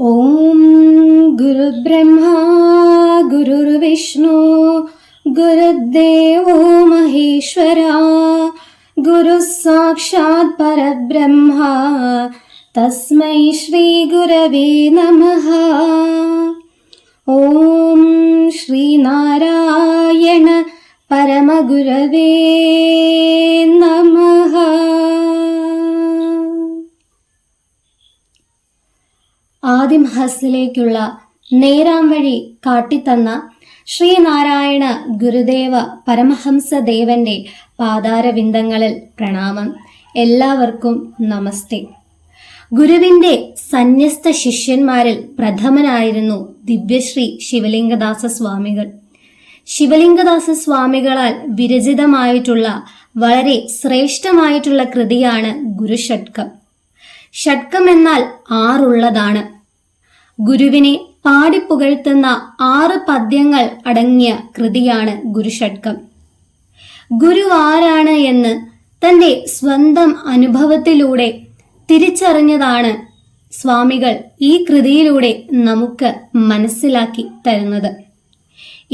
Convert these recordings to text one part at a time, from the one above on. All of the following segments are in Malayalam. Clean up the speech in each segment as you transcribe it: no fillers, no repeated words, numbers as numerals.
ഓം ഗുരുബ്രഹ്മാ ഗുരുർവിഷ്ണു ഗുരുദേവോ മഹേശ്വരാ ഗുരു സാക്ഷാത് പരബ്രഹ്മ തസ്മൈ ശ്രീ ഗുരവേ നമഃ. ഓം ശ്രീനാരായണ പരമഗുരവേ നമഃ. ആദിമഹസിലേക്കുള്ള നേരാം വഴി കാട്ടിത്തന്ന ശ്രീനാരായണ ഗുരുദേവ പരമഹംസദേവന്റെ പാതാരവിന്ദങ്ങളിൽ പ്രണാമം. എല്ലാവർക്കും നമസ്തേ. ഗുരുവിന്റെ സന്യസ്ത ശിഷ്യന്മാരിൽ പ്രഥമനായിരുന്നു ദിവ്യശ്രീ ശിവലിംഗദാസ സ്വാമികൾ. ശിവലിംഗദാസ സ്വാമികളാൽ വിരചിതമായിട്ടുള്ള വളരെ ശ്രേഷ്ഠമായിട്ടുള്ള കൃതിയാണ് ഗുരുഷട്കം. ഷട്കം എന്നാൽ ആറുള്ളതാണ്. ഗുരുവിനെ പാടിപ്പുകഴ്ത്തുന്ന 6 പദ്യങ്ങൾ അടങ്ങിയ കൃതിയാണ് ഗുരുഷട്കം. ഗുരു ആരാണ് എന്ന് തന്റെ സ്വന്തം അനുഭവത്തിലൂടെ തിരിച്ചറിഞ്ഞതാണ് സ്വാമികൾ ഈ കൃതിയിലൂടെ നമുക്ക് മനസ്സിലാക്കി തരുന്നത്.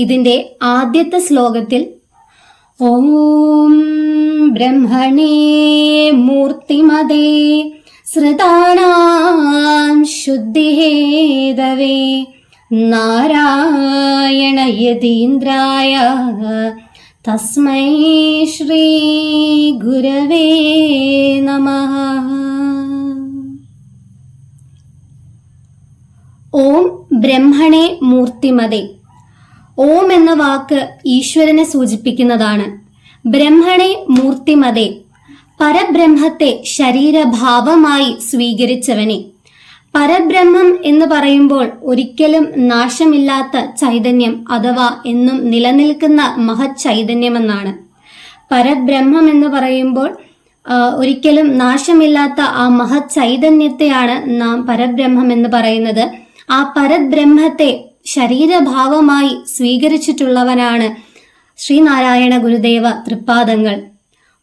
ഇതിന്റെ ആദ്യത്തെ ശ്ലോകത്തിൽ ഓം ബ്രഹ്മണേ മൂർത്തിമതേ ശ്രുതാനാം ശുദ്ധിഹേതവേ നാരായണ യതീന്ദ്രായ തസ്മൈ ശ്രീ ഗുരവേ നമഃ. ഓം ബ്രഹ്മണേ മൂർത്തിമതേ. ഓം എന്ന വാക്ക് ഈശ്വരനെ സൂചിപ്പിക്കുന്നതാണ്. ബ്രഹ്മണേ മൂർത്തിമതേ, പരബ്രഹ്മത്തെ ശരീരഭാവമായി സ്വീകരിച്ചവനെ. പരബ്രഹ്മം എന്ന് പറയുമ്പോൾ ഒരിക്കലും നാശമില്ലാത്ത ചൈതന്യം അഥവാ എന്നും നിലനിൽക്കുന്ന മഹത് ചൈതന്യമെന്നാണ്. പരബ്രഹ്മം എന്ന് പറയുമ്പോൾ ഒരിക്കലും നാശമില്ലാത്ത ആ മഹത് ചൈതന്യത്തെയാണ് നാം പരബ്രഹ്മം എന്ന് പറയുന്നത്. ആ പരബ്രഹ്മത്തെ ശരീരഭാവമായി സ്വീകരിച്ചിട്ടുള്ളവനാണ് ശ്രീനാരായണ ഗുരുദേവ തൃപ്പാദങ്ങൾ.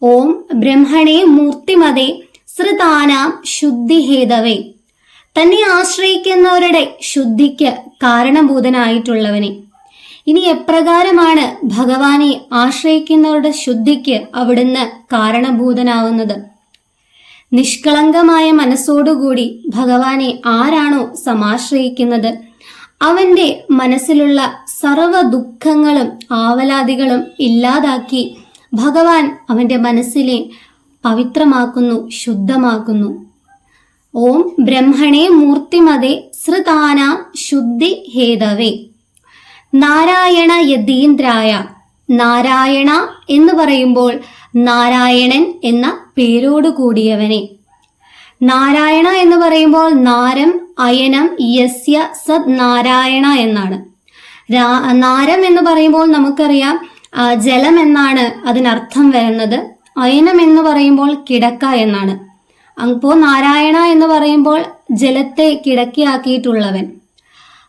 ഓം ബ്രഹ്മണേ മൂർത്തിമതേ ശ്രുതാനാം ശുദ്ധിഹേതവേ, തന്നെ ആശ്രയിക്കുന്നവരുടെ ശുദ്ധിക്ക് കാരണഭൂതനായിട്ടുള്ളവനെ. ഇനി എപ്രകാരമാണ് ഭഗവാനെ ആശ്രയിക്കുന്നവരുടെ ശുദ്ധിക്ക് അവിടുന്ന് കാരണഭൂതനാവുന്നത്? നിഷ്കളങ്കമായ മനസ്സോടുകൂടി ഭഗവാനെ ആരാണോ സമാശ്രയിക്കുന്നത് അവന്റെ മനസ്സിലുള്ള സർവ ദുഃഖങ്ങളും ആവലാദികളും ഇല്ലാതാക്കി ഭഗവാൻ അവന്റെ മനസ്സിനെ പവിത്രമാക്കുന്നു, ശുദ്ധമാക്കുന്നു. ഓം ബ്രഹ്മണേ മൂർത്തിമതേ ശ്രുതാനാം ശുദ്ധി ഹേതവേ നാരായണ യതീന്ദ്രായ. നാരായണ എന്ന് പറയുമ്പോൾ നാരായണൻ എന്ന പേരോട് കൂടിയവനെ. നാരായണ എന്ന് പറയുമ്പോൾ നാരം അയനം യസ്യ സദ് നാരായണ എന്നാണ്. നാരം എന്ന് പറയുമ്പോൾ നമുക്കറിയാം ജലം എന്നാണ് അതിനർത്ഥം വരുന്നത്. അയനം എന്ന് പറയുമ്പോൾ കിടക്ക എന്നാണ്. അപ്പോൾ നാരായണ എന്ന് പറയുമ്പോൾ ജലത്തെ കിടക്കയാക്കിയിട്ടുള്ളവൻ.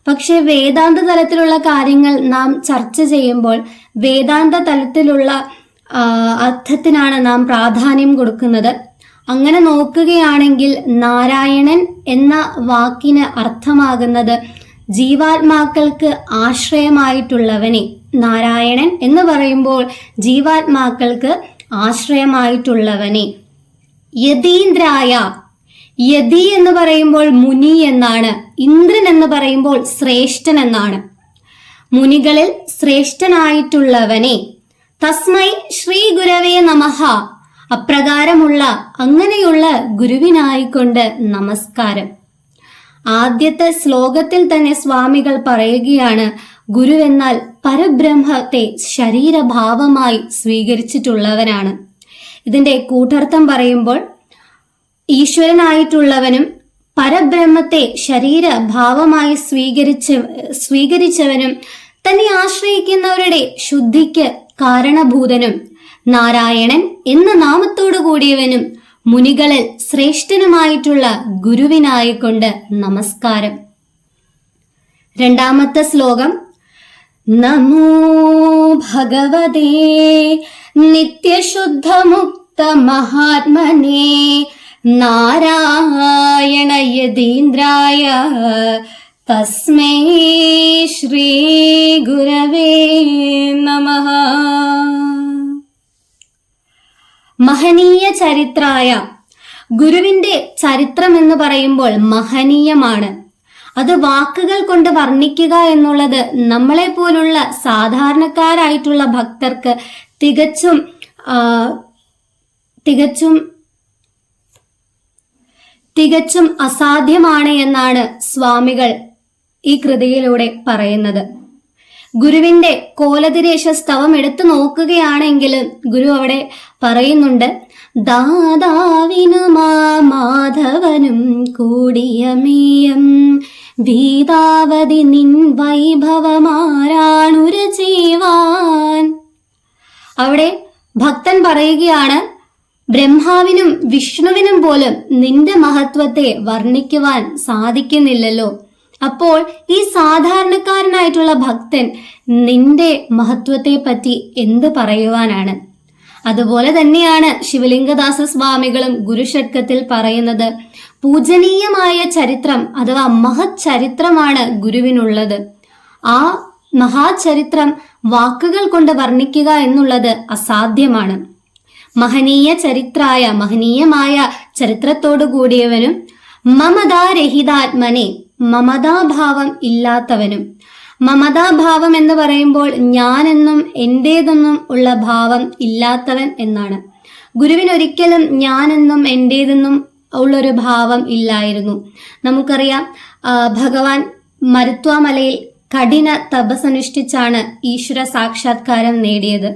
പക്ഷെ വേദാന്ത തലത്തിലുള്ള കാര്യങ്ങൾ നാം ചർച്ച ചെയ്യുമ്പോൾ വേദാന്ത തലത്തിലുള്ള അർത്ഥത്തിനാണ് നാം പ്രാധാന്യം കൊടുക്കുന്നത്. അങ്ങനെ നോക്കുകയാണെങ്കിൽ നാരായണൻ എന്ന വാക്കിന് അർത്ഥമാകുന്നത് ജീവാത്മാക്കൾക്ക് ആശ്രയമായിട്ടുള്ളവനെ. നാരായണൻ എന്ന് പറയുമ്പോൾ ജീവാത്മാക്കൾക്ക് ആശ്രയമായിട്ടുള്ളവനെ. യതീന്ദ്രായ, യതി എന്ന് പറയുമ്പോൾ മുനി എന്നാണ്. ഇന്ദ്രൻ എന്ന് പറയുമ്പോൾ ശ്രേഷ്ഠൻ എന്നാണ്. മുനികളിൽ ശ്രേഷ്ഠനായിട്ടുള്ളവനെ. തസ്മൈ ശ്രീ ഗുരവേ നമഃ. അപ്രകാരമുള്ള അങ്ങനെയുള്ള ഗുരുവിനായിക്കൊണ്ട് നമസ്കാരം. ആദ്യത്തെ ശ്ലോകത്തിൽ തന്നെ സ്വാമികൾ പറയുകയാണ് ഗുരുവെന്നാൽ പരബ്രഹ്മത്തെ ശരീരഭാവമായി സ്വീകരിച്ചിട്ടുള്ളവനാണ്. ഇതിന്റെ കൂട്ടർത്ഥം പറയുമ്പോൾ ഈശ്വരനായിട്ടുള്ളവനും പരബ്രഹ്മത്തെ ശരീരഭാവമായി സ്വീകരിച്ചവനും തന്നെ ആശ്രയിക്കുന്നവരുടെ ശുദ്ധിക്ക് കാരണഭൂതനും നാരായണൻ എന്ന നാമത്തോടു കൂടിയവനും മുനികളിൽ ശ്രേഷ്ഠനുമായിട്ടുള്ള ഗുരുവിനായിക്കൊണ്ട് നമസ്കാരം. രണ്ടാമത്തെ ശ്ലോകം നമോ ഭഗവതേ നിത്യശുദ്ധമുക്ത മഹാത്മനേ നാരായണ യതീന്ദ്രായ തസ്മൈ ശ്രീ ഗുരവേ നമഃ. മഹനീയ ചരിത്രായ. ഗുരുവിന്റെ ചരിത്രം എന്ന് പറയുമ്പോൾ മഹനീയമാണ്. അത് വാക്കുകൾ കൊണ്ട് വർണ്ണിക്കുക എന്നുള്ളത് നമ്മളെ പോലുള്ള സാധാരണക്കാരായിട്ടുള്ള ഭക്തർക്ക് തികച്ചും അസാധ്യമാണ് എന്നാണ് സ്വാമികൾ ഈ കൃതിയിലൂടെ പറയുന്നത്. ഗുരുവിന്റെ കോലതിരേശ സ്തവം എടുത്തു നോക്കുകയാണെങ്കിൽ ഗുരു അവിടെ പറയുന്നുണ്ട്, ദാതാവിനു മാധവനും കൂടിയമേയം വീതാവതി നിൻ വൈഭവമാരാണുര ചെയ്യുവാൻ. അവിടെ ഭക്തൻ പറയുകയാണ്, ബ്രഹ്മാവിനും വിഷ്ണുവിനും പോലും നിന്റെ മഹത്വത്തെ വർണ്ണിക്കുവാൻ സാധിക്കുന്നില്ലല്ലോ. അപ്പോൾ ഈ സാധാരണക്കാരനായിട്ടുള്ള ഭക്തൻ നിന്റെ മഹത്വത്തെ പറ്റി എന്ത് പറയുവാനാണ്? അതുപോലെ തന്നെയാണ് ശിവലിംഗദാസ സ്വാമികളും ഗുരുഷട്കത്തിൽ പറയുന്നത്, പൂജനീയമായ ചരിത്രം അഥവാ മഹത് ചരിത്രമാണ് ഗുരുവിനുള്ളത്. ആ മഹാചരിത്രം വാക്കുകൾ കൊണ്ട് വർണ്ണിക്കുക എന്നുള്ളത് അസാധ്യമാണ്. മഹനീയ ചരിത്രായ, മഹനീയമായ ചരിത്രത്തോടു കൂടിയവനും മമതാരഹിതാത്മനെ, മമതാഭാവം ഇല്ലാത്തവനും. മമതാഭാവം എന്ന് പറയുമ്പോൾ ഞാനെന്നും എന്റേതെന്നും ഉള്ള ഭാവം ഇല്ലാത്തവൻ എന്നാണ്. ഗുരുവിനൊരിക്കലും ഞാനെന്നും എന്റേതെന്നും ഉള്ളൊരു ഭാവം ഇല്ലായിരുന്നു. നമുക്കറിയാം, ഭഗവാൻ മരുത്വാമലയിൽ കഠിന തപസ്സനുഷ്ഠിച്ചാണ് ഈശ്വര സാക്ഷാത്കാരം നേടിയത്.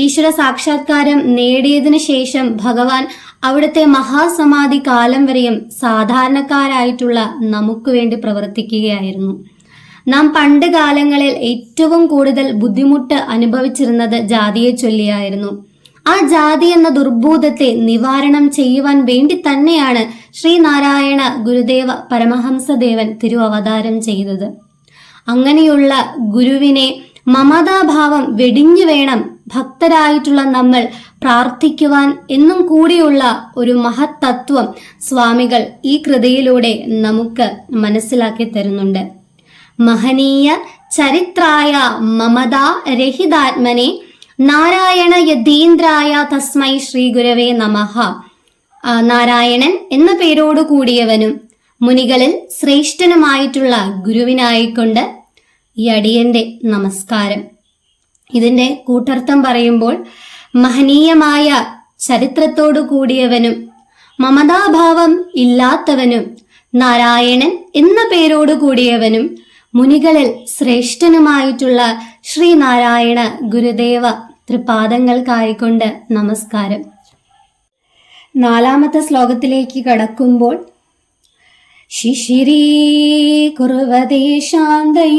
ഈശ്വര സാക്ഷാത്കാരം നേടിയതിനു ശേഷം ഭഗവാൻ അവിടുത്തെ മഹാസമാധി കാലം വരെയും സാധാരണക്കാരായിട്ടുള്ള നമുക്ക് വേണ്ടി പ്രവർത്തിക്കുകയായിരുന്നു. നാം പണ്ട് കാലങ്ങളിൽ ഏറ്റവും കൂടുതൽ ബുദ്ധിമുട്ട് അനുഭവിച്ചിരുന്നത് ജാതിയെ ചൊല്ലിയായിരുന്നു. ആ ജാതി എന്ന ദുർബോധത്തെ നിവാരണം ചെയ്യുവാൻ വേണ്ടി തന്നെയാണ് ശ്രീനാരായണ ഗുരുദേവ പരമഹംസദേവൻ തിരുവവതാരം ചെയ്തത്. അങ്ങനെയുള്ള ഗുരുവിനെ മമതാഭാവം വെടിഞ്ഞു വേണം ഭക്തരായിട്ടുള്ള നമ്മൾ പ്രാർത്ഥിക്കുവാൻ എന്നും കൂടിയുള്ള ഒരു മഹത് തത്വം സ്വാമികൾ ഈ കൃതിയിലൂടെ നമുക്ക് മനസ്സിലാക്കി തരുന്നുണ്ട്. മഹനീയ ചരിത്രായ മമതാ രഹിതാത്മനെ നാരായണ യതീന്ദ്രായ തസ്മൈ ശ്രീ ഗുരവേ നമഃ. നാരായണൻ എന്ന പേരോട് കൂടിയവനും മുനികളിൽ ശ്രേഷ്ഠനുമായിട്ടുള്ള ഗുരുവിനായിക്കൊണ്ട് ഈ അടിയന്റെ നമസ്കാരം. ഇതിന്റെ കൂട്ടർത്ഥം പറയുമ്പോൾ, മഹനീയമായ ചരിത്രത്തോടു കൂടിയവനും മമതാഭാവം ഇല്ലാത്തവനും നാരായണൻ എന്ന പേരോട് കൂടിയവനും മുനികളിൽ ശ്രേഷ്ഠനുമായിട്ടുള്ള ശ്രീനാരായണ ഗുരുദേവ തൃപാദങ്ങൾക്കായിക്കൊണ്ട് നമസ്കാരം. 4ാമത്തെ ശ്ലോകത്തിലേക്ക് കടക്കുമ്പോൾ, ശിശിരീ കുർവതേ ശാന്തൈ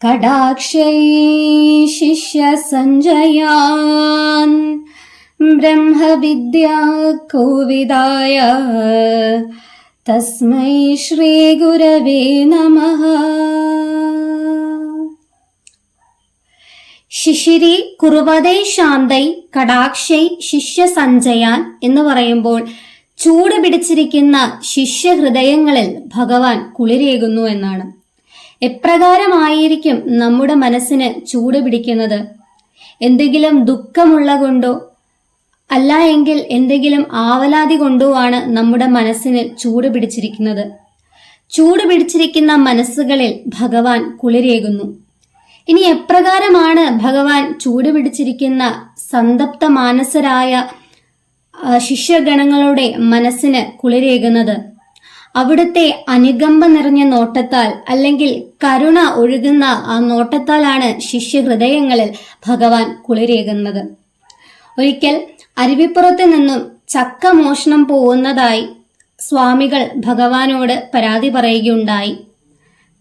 കടാക്ഷൈ ശിഷ്യ സഞ്ജയാൻ ബ്രഹ്മവിദ്യാ കോവിദായ തസ്മൈ ശ്രീ ഗുരവേ നമഃ. ശിശിരി കുർവതേ ശാന്തൈ കടാക്ഷൈ ശിഷ്യ സഞ്ജയാൻ എന്ന് പറയുമ്പോൾ ചൂട് പിടിച്ചിരിക്കുന്ന ശിഷ്യഹൃദയങ്ങളിൽ ഭഗവാൻ കുളിരേകുന്നു എന്നാണ്. എപ്രകാരമായിരിക്കും നമ്മുടെ മനസ്സിന് ചൂട് പിടിക്കുന്നത്? എന്തെങ്കിലും ദുഃഖമുള്ള കൊണ്ടോ അല്ല എങ്കിൽ എന്തെങ്കിലും ആവലാതി കൊണ്ടോ ആണ് നമ്മുടെ മനസ്സിന് ചൂട് പിടിച്ചിരിക്കുന്നത്. ചൂട് പിടിച്ചിരിക്കുന്ന മനസ്സുകളിൽ ഭഗവാൻ കുളിരേകുന്നു. ഇനി എപ്രകാരമാണ് ഭഗവാൻ ചൂട് പിടിച്ചിരിക്കുന്ന സന്തപ്ത മാനസരായ ശിഷ്യഗണങ്ങളുടെ മനസ്സിന് കുളിരേകുന്നത്? അവിടുത്തെ അനുകമ്പ നിറഞ്ഞ നോട്ടത്താൽ, അല്ലെങ്കിൽ കരുണ ഒഴുകുന്ന ആ നോട്ടത്താലാണ് ശിഷ്യഹൃദയങ്ങളിൽ ഭഗവാൻ കുളിരേകുന്നത്. ഒരിക്കൽ അരുവിപ്പുറത്ത് നിന്നും ചക്ക മോഷണം പോകുന്നതായി സ്വാമികൾ ഭഗവാനോട് പരാതി പറയുകയുണ്ടായി.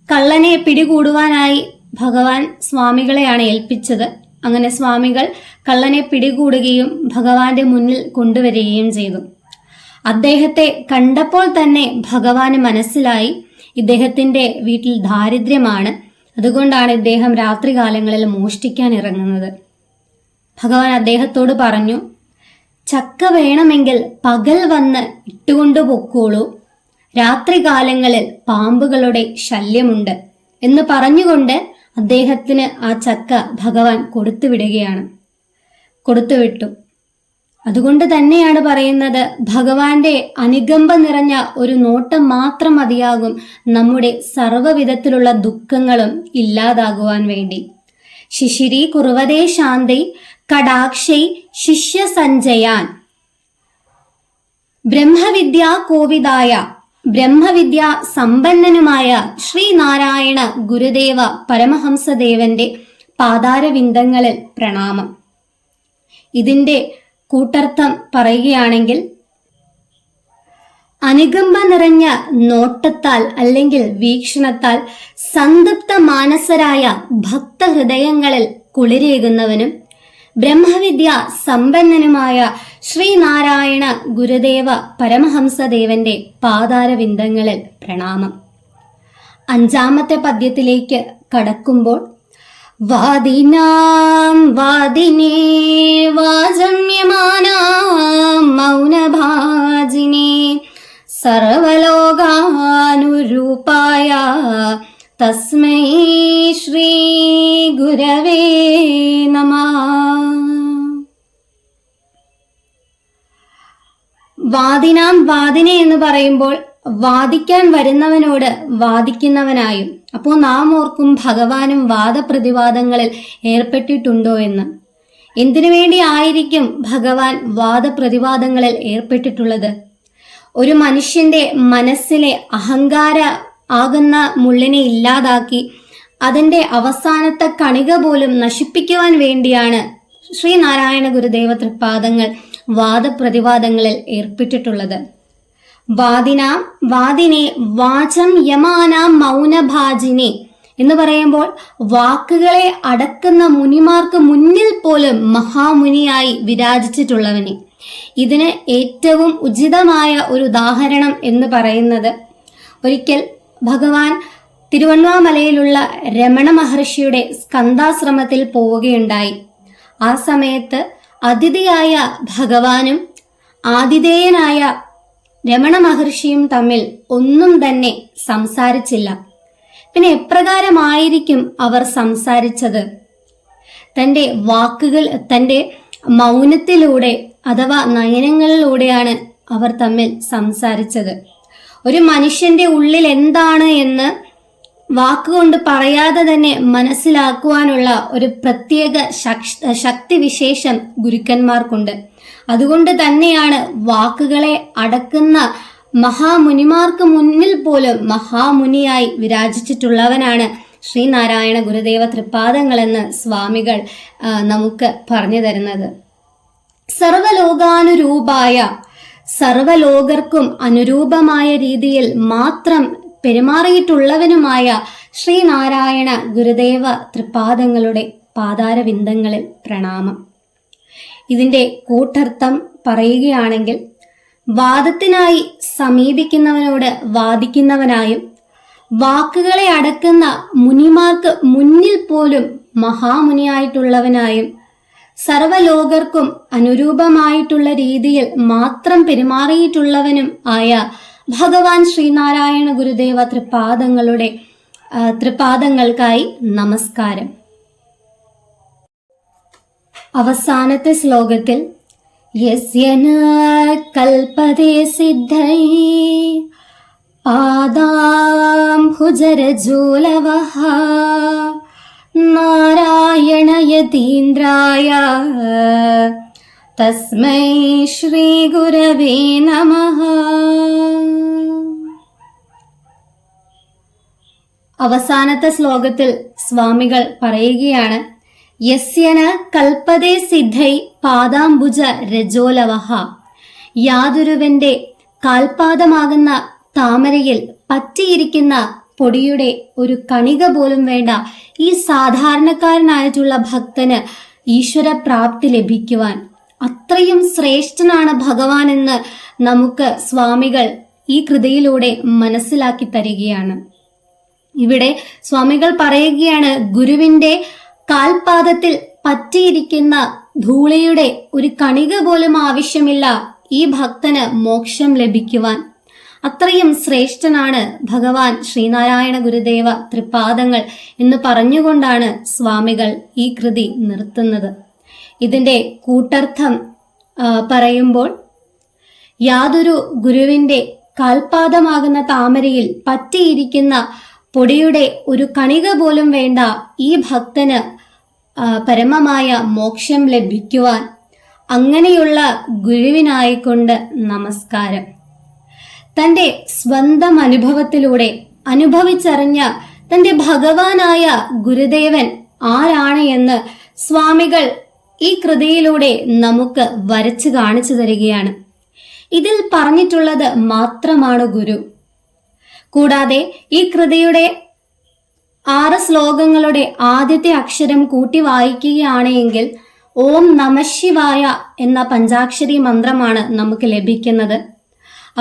കള്ളനെ പിടികൂടുവാനായി ഭഗവാൻ സ്വാമികളെയാണ് ഏൽപ്പിച്ചത്. അങ്ങനെ സ്വാമികൾ കള്ളനെ പിടികൂടുകയും ഭഗവാന്റെ മുന്നിൽ കൊണ്ടുവരികയും ചെയ്തു. അദ്ദേഹത്തെ കണ്ടപ്പോൾ തന്നെ ഭഗവാന് മനസ്സിലായി ഇദ്ദേഹത്തിന്റെ വീട്ടിൽ ദാരിദ്ര്യമാണ്, അതുകൊണ്ടാണ് ഇദ്ദേഹം രാത്രികാലങ്ങളിൽ മോഷ്ടിക്കാൻ ഇറങ്ങുന്നത്. ഭഗവാൻ അദ്ദേഹത്തോട് പറഞ്ഞു, ചക്ക വേണമെങ്കിൽ പകൽ വന്ന് ഇട്ടുകൊണ്ടു പൊക്കോളൂ, രാത്രികാലങ്ങളിൽ പാമ്പുകളുടെ ശല്യമുണ്ട് എന്ന് പറഞ്ഞുകൊണ്ട് അദ്ദേഹത്തിന് ആ ചക്ക ഭഗവാൻ കൊടുത്തുവിട്ടു. അതുകൊണ്ട് തന്നെയാണ് പറയുന്നത്, ഭഗവാന്റെ അനുകമ്പ നിറഞ്ഞ ഒരു നോട്ടം മാത്രം മതിയാകും നമ്മുടെ സർവ്വവിധത്തിലുള്ള ദുഃഖങ്ങളും ഇല്ലാതാകുവാൻ വേണ്ടി. ശിശിരി കുറുവതേ ശാന്തൈ കടാക്ഷൈ ശിഷ്യ സഞ്ജയാൻ. ബ്രഹ്മവിദ്യാ കോവിദായ, ബ്രഹ്മവിദ്യ സമ്പന്നനുമായ ശ്രീനാരായണ ഗുരുദേവ പരമഹംസദേവന്റെ പാതാരവിന്ദങ്ങളിൽ പ്രണാമം. ഇതിന്റെ കൂട്ടർത്ഥം പറയുകയാണെങ്കിൽ, അനുകമ്പ നിറഞ്ഞ നോട്ടത്താൽ അല്ലെങ്കിൽ വീക്ഷണത്താൽ സംതൃപ്ത മാനസരായ ഭക്തഹൃദയങ്ങളിൽ കുളിരേകുന്നവനും ബ്രഹ്മവിദ്യ സമ്പന്നനുമായ ശ്രീനാരായണ ഗുരുദേവ പരമഹംസദേവന്റെ പാതാരവിന്ദങ്ങളിൽ പ്രണാമം. 5-ാമത്തെ പദ്യത്തിലേക്ക് കടക്കുമ്പോൾ, വാദിനാം വാദിനേ വാജമ്യമാനാം മൗനഭാജിനേ സർവലോകാനുരൂപായ തസ്മൈ ശ്രീ ഗുരവേ നമഃ. വാദിനാം വാദിനെ എന്ന് പറയുമ്പോൾ വാദിക്കാൻ വരുന്നവനോട് വാദിക്കുന്നവനായും. അപ്പോൾ നാം ഓർക്കും ഭഗവാനും വാദപ്രതിവാദങ്ങളിൽ ഏർപ്പെട്ടിട്ടുണ്ടോ എന്ന്. എന്തിനു വേണ്ടി ആയിരിക്കും ഭഗവാൻ വാദപ്രതിവാദങ്ങളിൽ ഏർപ്പെട്ടിട്ടുള്ളത്? ഒരു മനുഷ്യന്റെ മനസ്സിലെ അഹങ്കാര ആകുന്ന മുള്ളിനെ ഇല്ലാതാക്കി അതിന്റെ അവസാനത്തെ കണിക പോലും നശിപ്പിക്കുവാൻ വേണ്ടിയാണ് ശ്രീനാരായണ ഗുരുദേവ തൃപാദങ്ങൾ വാദപ്രതിവാദങ്ങളിൽ ഏർപ്പെട്ടിട്ടുള്ളത്. വാദിനാം വാദിനെ വാചം യമാനാം മൗനഭാജിനെ എന്ന് പറയുമ്പോൾ വാക്കുകളെ അടക്കുന്ന മുനിമാർക്ക് മുന്നിൽ പോലും മഹാമുനിയായി വിരാജിച്ചിട്ടുള്ളവനെ. ഇതിന് ഏറ്റവും ഉചിതമായ ഒരു ഉദാഹരണം എന്ന് പറയുന്നത്, ഒരിക്കൽ ഭഗവാൻ തിരുവണ്ണാമലയിലുള്ള രമണ മഹർഷിയുടെ സ്കന്ധാശ്രമത്തിൽ പോവുകയുണ്ടായി. ആ സമയത്ത് അതിഥിയായ ഭഗവാനും ആതിഥേയനായ രമണ മഹർഷിയും തമ്മിൽ ഒന്നും തന്നെ സംസാരിച്ചില്ല. പിന്നെ എപ്രകാരമായിരിക്കും അവർ സംസാരിച്ചത്? തൻ്റെ വാക്കുകൾ, തൻ്റെ മൗനത്തിലൂടെ അഥവാ നയനങ്ങളിലൂടെയാണ് അവർ തമ്മിൽ സംസാരിച്ചത്. ഒരു മനുഷ്യന്റെ ഉള്ളിൽ എന്താണ് എന്ന് വാക്കുകൊണ്ട് പറയാതെ തന്നെ മനസ്സിലാക്കുവാനുള്ള ഒരു പ്രത്യേക ശക്തിവിശേഷം ഗുരുക്കന്മാർക്കുണ്ട്. അതുകൊണ്ട് തന്നെയാണ് വാക്കുകളെ അടക്കുന്ന മഹാമുനിമാർക്ക് മുന്നിൽ പോലും മഹാമുനിയായി വിരാജിച്ചിട്ടുള്ളവനാണ് ശ്രീനാരായണ ഗുരുദേവ തൃപാദങ്ങളെന്ന് സ്വാമികൾ നമുക്ക് പറഞ്ഞു തരുന്നത്. സർവലോകാനുരൂപായ, സർവലോകർക്കും അനുരൂപമായ രീതിയിൽ മാത്രം പെരുമാറിയിട്ടുള്ളവനുമായ ശ്രീനാരായണ ഗുരുദേവ തൃപാദങ്ങളുടെ പാതാരവിന്ദങ്ങളിൽ പ്രണാമം. ഇതിന്റെ കൂട്ടർത്ഥം പറയുകയാണെങ്കിൽ, വാദത്തിനായി സമീപിക്കുന്നവനോട് വാദിക്കുന്നവനായും വാക്കുകളെ അടക്കുന്ന മുനിമാർക്ക് മുന്നിൽ പോലും മഹാമുനിയായിട്ടുള്ളവനായും സർവലോകർക്കും അനുരൂപമായിട്ടുള്ള രീതിയിൽ മാത്രം പെരുമാറിയിട്ടുള്ളവനും ആയ ഭഗവാൻ ശ്രീനാരായണ ഗുരുദേവ തൃപാദങ്ങൾക്കായി നമസ്കാരം. അവസാനത്തെ ശ്ലോകത്തിൽ യസ്യ ന കൽപതേ സിദ്ധൈ പാദാംഭുജരജോലവഃ നാരായണ യതീന്ദ്രായ തസ്മൈ ശ്രീ ഗുരവേ നമഃ. അവസാനത്തെ ശ്ലോകത്തിൽ സ്വാമികൾ പറയുകയാണ്, യസ്യന കൽപ്പതേ സിദ്ധൈ പാദാംബുജ രജോലവഃ. യാതൊരുവന്റെ കാൽപാദമാകുന്ന താമരയിൽ പറ്റിയിരിക്കുന്ന പൊടിയുടെ ഒരു കണിക പോലും വേണ്ട ഈ സാധാരണക്കാരനായിട്ടുള്ള ഭക്തന് ഈശ്വര പ്രാപ്തി ലഭിക്കുവാൻ അത്രയും ശ്രേഷ്ഠനാണ് ഭഗവാൻ എന്ന് നമുക്ക് സ്വാമികൾ ഈ കൃതിയിലൂടെ മനസ്സിലാക്കി തരികയാണ്. ഇവിടെ സ്വാമികൾ പറയുകയാണ്, ഗുരുവിന്റെ കാൽപാദത്തിൽ പറ്റിയിരിക്കുന്ന ധൂളിയുടെ ഒരു കണിക പോലും ആവശ്യമില്ല ഈ ഭക്തന് മോക്ഷം ലഭിക്കുവാൻ. അത്രയും ശ്രേഷ്ഠനാണ് ഭഗവാൻ ശ്രീനാരായണ ഗുരുദേവ തൃപാദങ്ങൾ എന്ന് പറഞ്ഞുകൊണ്ടാണ് സ്വാമികൾ ഈ കൃതി നിർത്തുന്നത്. ഇതിന്റെ കൂട്ടർത്ഥം പറയുമ്പോൾ, യാതൊരു ഗുരുവിന്റെ കാൽപാദമാകുന്ന താമരയിൽ പറ്റിയിരിക്കുന്ന പൊടിയുടെ ഒരു കണിക പോലും വേണ്ട ഈ ഭക്തന് പരമമായ മോക്ഷം ലഭിക്കുവാൻ അങ്ങനെയുള്ള ഗുരുവിനായിക്കൊണ്ട് നമസ്കാരം. തന്റെ സ്വന്തം അനുഭവത്തിലൂടെ അനുഭവിച്ചറിഞ്ഞ തന്റെ ഭഗവാനായ ഗുരുദേവൻ ആരാണ് എന്ന് സ്വാമികൾ ഈ കൃതിയിലൂടെ നമുക്ക് വരച്ചു കാണിച്ചു തരികയാണ്. ഇതിൽ പറഞ്ഞിട്ടുള്ളത് മാത്രമാണ് ഗുരു. കൂടാതെ ഈ കൃതിയുടെ 6 ശ്ലോകങ്ങളുടെ ആദ്യത്തെ അക്ഷരം കൂട്ടി വായിക്കുകയാണെങ്കിൽ ഓം നമഃശിവായ എന്ന പഞ്ചാക്ഷരി മന്ത്രമാണ് നമുക്ക് ലഭിക്കുന്നത്.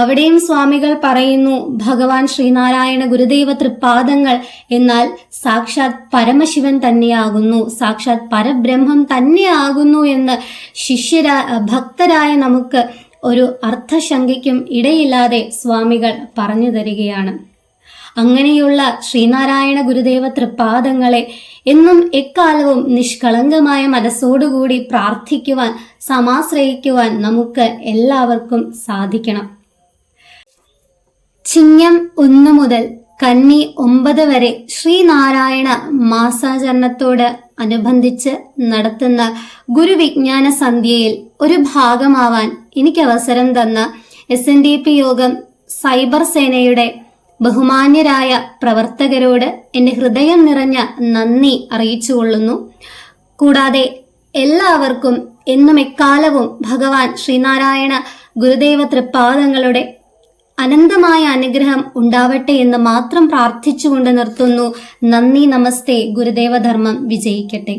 അവിടെയും സ്വാമികൾ പറയുന്നു, ഭഗവാൻ ശ്രീനാരായണ ഗുരുദേവ തൃപാദങ്ങൾ എന്നാൽ സാക്ഷാത് പരമശിവൻ തന്നെയാകുന്നു, സാക്ഷാത് പരബ്രഹ്മം തന്നെയാകുന്നു എന്ന് ഭക്തരായ നമുക്ക് ഒരു അർത്ഥശങ്കയ്ക്കും ഇടയില്ലാതെ സ്വാമികൾ പറഞ്ഞു തരികയാണ്. അങ്ങനെയുള്ള ശ്രീനാരായണ ഗുരുദേവ തൃപാദങ്ങളെ എന്നും എക്കാലവും നിഷ്കളങ്കമായ മനസ്സോടുകൂടി പ്രാർത്ഥിക്കുവാൻ, സമാശ്രയിക്കുവാൻ നമുക്ക് എല്ലാവർക്കും സാധിക്കണം. ചിങ്ങം 1 മുതൽ കന്നി 9 വരെ ശ്രീനാരായണ മാസാചരണത്തോട് അനുബന്ധിച്ച് നടത്തുന്ന ഗുരുവിജ്ഞാന സന്ധ്യയിൽ ഒരു ഭാഗമാവാൻ എനിക്ക് അവസരം തന്ന SNDP യോഗം സൈബർ സേനയുടെ ബഹുമാന്യരായ പ്രവർത്തകരോട് എൻ്റെ ഹൃദയം നിറഞ്ഞ നന്ദി അറിയിച്ചുകൊള്ളുന്നു. കൂടാതെ എല്ലാവർക്കും എന്നും എക്കാലവും ഭഗവാൻ ശ്രീനാരായണ ഗുരുദേവ തൃപാദങ്ങളുടെ അനന്തമായ അനുഗ്രഹം ഉണ്ടാവട്ടെ എന്ന് മാത്രം പ്രാർത്ഥിച്ചുകൊണ്ട് നിർത്തുന്നു. നന്ദി, നമസ്തേ. ഗുരുദേവ ധർമ്മം വിജയിക്കട്ടെ.